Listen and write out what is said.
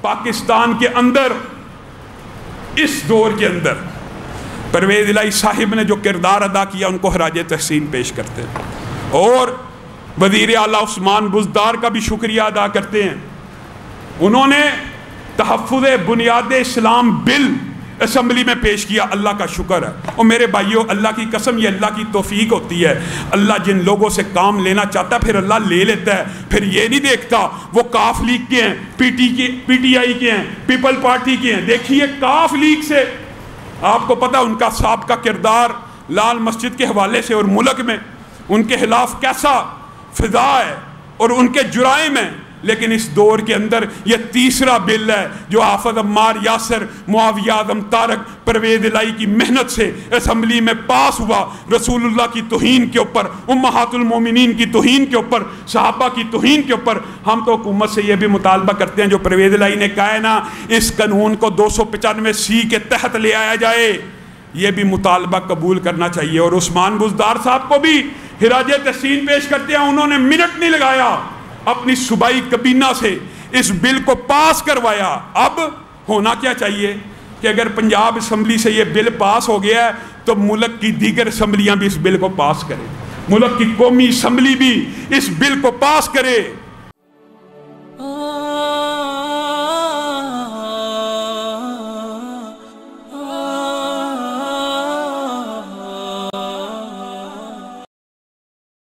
पाकिस्तान के अंदर इस दौर के अंदर परवेज़ इलाही साहिब ने जो किरदार अदा किया उनको खराज तहसीन पेश करते हैं और वज़ीर आला उस्मान बुज़दार का भी शुक्रिया अदा करते हैं। उन्होंने तहफ़्फ़ुज़ बुनियाद इस्लाम बिल असम्बली में पेश किया, अल्लाह का शुक्र है। और मेरे भाइयों, अल्लाह की कसम, ये अल्लाह की तौफीक होती है। अल्लाह जिन लोगों से काम लेना चाहता है फिर अल्लाह ले लेता है। फिर ये नहीं देखता वो काफ लीग के हैं, PTI के हैं, पीपल पार्टी के हैं। देखिए काफ लीग से आपको पता उनका साबिक़ा किरदार लाल मस्जिद के हवाले से और मुल्क में उनके खिलाफ कैसा फिजा है और उनके जुराइम हैं। लेकिन इस दौर के अंदर यह तीसरा बिल है जो हाफ़िज़ अम्मार यासर, मुआविया आज़म तारक, परवेज़ इलाही की मेहनत से असम्बली में पास हुआ। रसूलुल्लाह की तौहीन के ऊपर, उम्महातुल मोमिनीन की तौहीन के ऊपर, सहाबा की तौहीन के ऊपर। हम तो हुकूमत से यह भी मुतालबा करते हैं जो परवेज़ इलाही ने कहा है ना, इस कानून को 295C के तहत ले आया जाए, ये भी मुतालबा कबूल करना चाहिए। और उस्मान बुज़दार साहब को भी खिराज तहसीन पेश करते हैं। उन्होंने मिनट नहीं लगाया, अपनी सूबाई कबीना से इस बिल को पास करवाया। अब होना क्या चाहिए कि अगर पंजाब असम्बली से ये बिल पास हो गया है तो मुल्क की दीगर असम्बलियाँ भी इस बिल को पास करें, मुल्क की कौमी असम्बली भी इस बिल को पास करे।